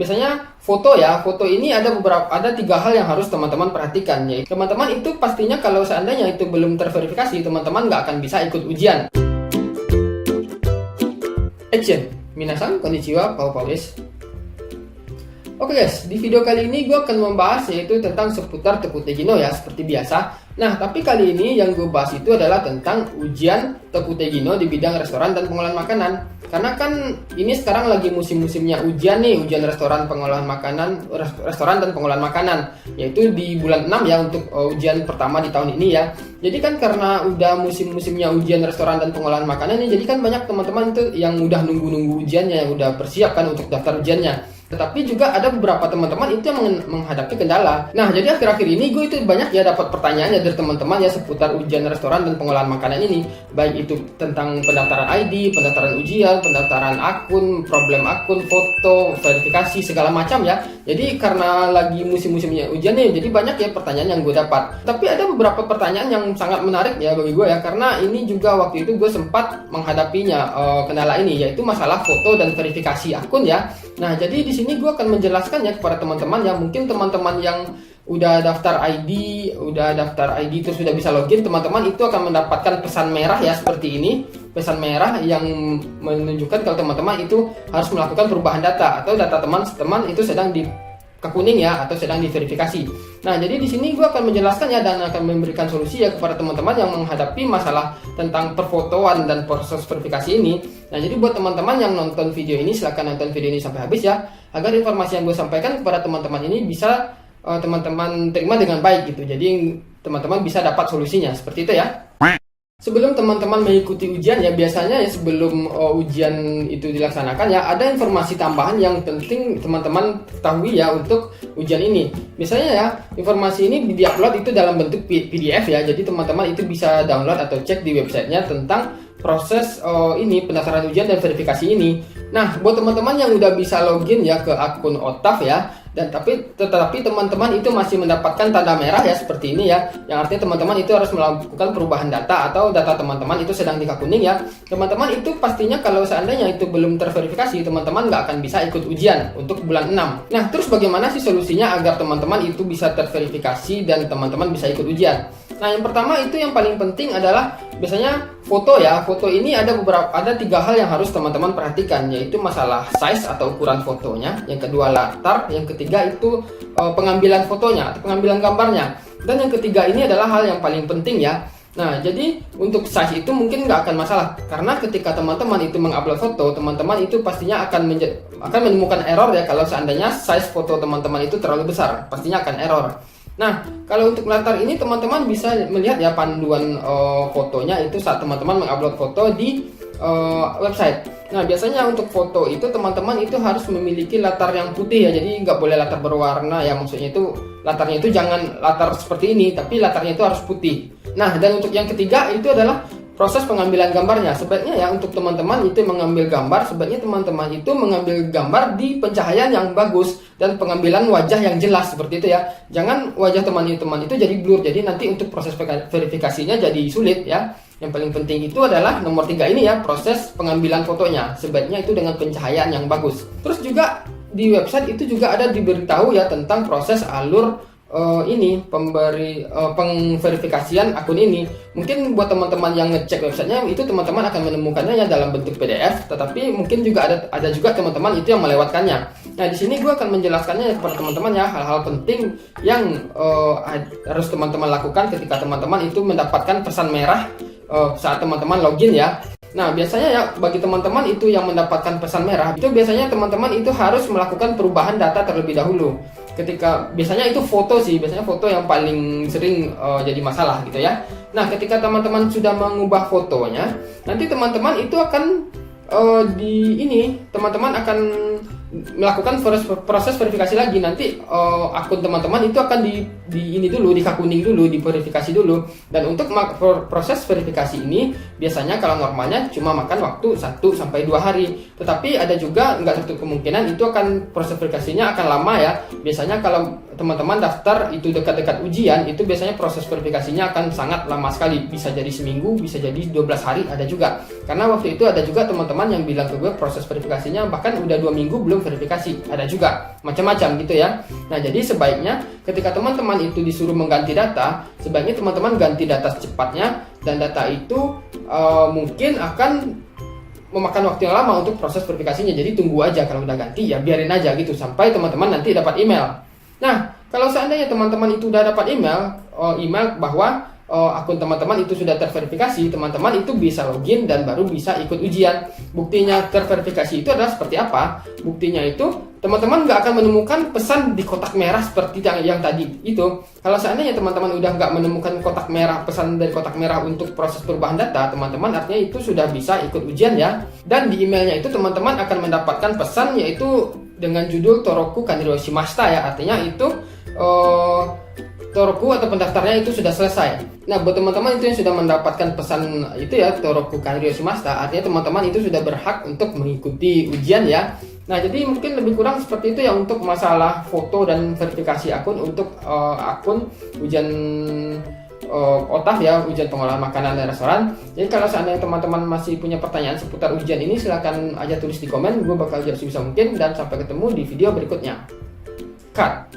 Biasanya foto ya, foto ini ada 3 hal yang harus teman-teman perhatikan. Yaitu teman-teman itu pastinya kalau seandainya itu belum terverifikasi, teman-teman nggak akan bisa ikut ujian. Action. Minasan konnichiwa, Pau desu. Oke guys, di video kali ini gue akan membahas yaitu tentang seputar Tokutegino ya, seperti biasa. Nah, tapi kali ini yang gue bahas itu adalah tentang ujian Tokutegino di bidang restoran dan pengolahan makanan. Karena kan ini sekarang lagi musim-musimnya ujian nih, ujian restoran pengolahan makanan, restoran dan pengolahan makanan. Yaitu di bulan 6 ya untuk ujian pertama di tahun ini ya. Jadi kan karena udah musim-musimnya ujian restoran dan pengolahan makanan ini, jadi kan banyak teman-teman itu yang udah nunggu-nunggu ujiannya, yang udah persiapkan untuk daftar ujiannya. Tetapi juga ada beberapa teman-teman itu yang menghadapi kendala. Nah, jadi akhir-akhir ini gue itu banyak ya dapat pertanyaan dari teman-teman ya seputar ujian restoran dan pengolahan makanan ini. Baik itu tentang pendaftaran ID, pendaftaran ujian, pendaftaran akun, problem akun, foto, verifikasi, segala macam ya. Jadi karena lagi musim-musimnya ujian nih, jadi banyak ya pertanyaan yang gue dapat. Tapi ada beberapa pertanyaan yang sangat menarik ya bagi gue ya. Karena ini juga waktu itu gue sempat menghadapinya kendala ini, yaitu masalah foto dan verifikasi akun ya. Nah, jadi di sini gue akan menjelaskan ya kepada teman-teman yang mungkin teman-teman yang udah daftar ID terus sudah bisa login, teman-teman itu akan mendapatkan pesan merah ya seperti ini. Pesan merah yang menunjukkan kalau teman-teman itu harus melakukan perubahan data atau data teman-teman itu sedang di ke kuning ya atau sedang diverifikasi. Nah, jadi di sini gue akan menjelaskan ya dan akan memberikan solusi ya kepada teman-teman yang menghadapi masalah tentang perfotoan dan proses verifikasi ini. Nah, jadi buat teman-teman yang nonton video ini, silahkan nonton video ini sampai habis ya, agar informasi yang gue sampaikan kepada teman-teman ini bisa teman-teman terima dengan baik gitu. Jadi teman-teman bisa dapat solusinya seperti itu ya. Sebelum teman-teman mengikuti ujian ya, biasanya ya sebelum ujian itu dilaksanakan ya, ada informasi tambahan yang penting teman-teman ketahui ya untuk ujian ini. Misalnya ya, informasi ini diupload itu dalam bentuk PDF ya, jadi teman-teman itu bisa download atau cek di websitenya tentang proses ini pendaftaran ujian dan verifikasi ini. Nah, buat teman-teman yang udah bisa login ya ke akun OTAF ya, dan tetapi teman-teman itu masih mendapatkan tanda merah ya seperti ini ya, yang artinya teman-teman itu harus melakukan perubahan data atau data teman-teman itu sedang di kuning ya. Teman-teman itu pastinya kalau seandainya itu belum terverifikasi, teman-teman nggak akan bisa ikut ujian untuk bulan 6. Nah, terus bagaimana sih solusinya agar teman-teman itu bisa terverifikasi dan teman-teman bisa ikut ujian? Nah, yang pertama itu yang paling penting adalah biasanya foto ya. Foto ini ada 3 hal yang harus teman-teman perhatikan, yaitu masalah size atau ukuran fotonya, yang kedua latar, yang ketiga itu pengambilan fotonya atau pengambilan gambarnya, dan yang ketiga ini adalah hal yang paling penting ya. Nah, jadi untuk size itu mungkin nggak akan masalah, karena ketika teman-teman itu mengupload foto, teman-teman itu pastinya akan menemukan error ya kalau seandainya size foto teman-teman itu terlalu besar, pastinya akan error. Nah, kalau untuk latar ini teman-teman bisa melihat ya panduan fotonya itu saat teman-teman mengupload foto di website. Nah, biasanya untuk foto itu teman-teman itu harus memiliki latar yang putih ya, jadi nggak boleh latar berwarna ya, maksudnya itu latarnya itu jangan latar seperti ini, tapi latarnya itu harus putih. Nah, dan untuk yang ketiga itu adalah proses pengambilan gambarnya. Sebaiknya ya untuk teman-teman itu mengambil gambar, sebaiknya teman-teman itu mengambil gambar di pencahayaan yang bagus dan pengambilan wajah yang jelas seperti itu ya. Jangan wajah teman-teman itu jadi blur, jadi nanti untuk proses verifikasinya jadi sulit ya. Yang paling penting itu adalah nomor 3 ini ya, proses pengambilan fotonya. Sebaiknya itu dengan pencahayaan yang bagus. Terus juga di website itu juga ada diberitahu ya tentang proses alur pengverifikasian akun ini. Mungkin buat teman-teman yang ngecek websitenya itu teman-teman akan menemukannya ya dalam bentuk PDF, tetapi mungkin juga ada juga teman-teman itu yang melewatkannya. Nah, di sini gue akan menjelaskannya kepada teman-teman ya, hal-hal penting yang harus teman-teman lakukan ketika teman-teman itu mendapatkan pesan merah saat teman-teman login ya. Nah, biasanya ya bagi teman-teman itu yang mendapatkan pesan merah, itu biasanya teman-teman itu harus melakukan perubahan data terlebih dahulu. Biasanya itu foto sih, biasanya foto yang paling sering jadi masalah gitu ya. Nah, ketika teman-teman sudah mengubah fotonya, nanti teman-teman itu akan teman-teman akan melakukan proses verifikasi lagi. Nanti akun teman-teman itu akan dikuning dulu, diverifikasi dulu. Dan untuk proses verifikasi ini biasanya kalau normalnya cuma makan waktu 1-2 hari. Tetapi ada juga nggak tertutup kemungkinan itu akan proses verifikasinya akan lama ya. Biasanya kalau teman-teman daftar itu dekat-dekat ujian, itu biasanya proses verifikasinya akan sangat lama sekali. Bisa jadi seminggu, bisa jadi 12 hari ada juga. Karena waktu itu ada juga teman-teman yang bilang ke gue proses verifikasinya bahkan udah 2 minggu belum verifikasi. Ada juga, macam-macam gitu ya. Nah, jadi sebaiknya ketika teman-teman itu disuruh mengganti data, sebaiknya teman-teman ganti data secepatnya, dan data itu mungkin akan memakan waktu yang lama untuk proses verifikasinya. Jadi tunggu aja, kalau udah ganti ya biarin aja gitu sampai teman-teman nanti dapat email. Nah, kalau seandainya teman-teman itu udah dapat email bahwa akun teman-teman itu sudah terverifikasi, teman-teman itu bisa login dan baru bisa ikut ujian. Buktinya terverifikasi itu adalah seperti apa? Buktinya itu teman-teman nggak akan menemukan pesan di kotak merah seperti yang tadi itu. Kalau seandainya teman-teman udah nggak menemukan kotak merah, pesan dari kotak merah untuk proses perubahan data, teman-teman artinya itu sudah bisa ikut ujian ya. Dan di emailnya itu teman-teman akan mendapatkan pesan yaitu dengan judul Toroku Kanryo Shimashita ya, artinya itu Toroku atau pendaftarnya itu sudah selesai. Nah, buat teman-teman itu yang sudah mendapatkan pesan itu ya, Toroku Kanryo Shimashita, artinya teman-teman itu sudah berhak untuk mengikuti ujian ya. Nah, jadi mungkin lebih kurang seperti itu ya untuk masalah foto dan verifikasi akun untuk akun ujian OTAF ya, ujian pengolahan makanan dan restoran. Jadi kalau seandainya teman-teman masih punya pertanyaan seputar ujian ini, silahkan aja tulis di komen, gue bakal jawab sebisa mungkin, dan sampai ketemu di video berikutnya. Cut.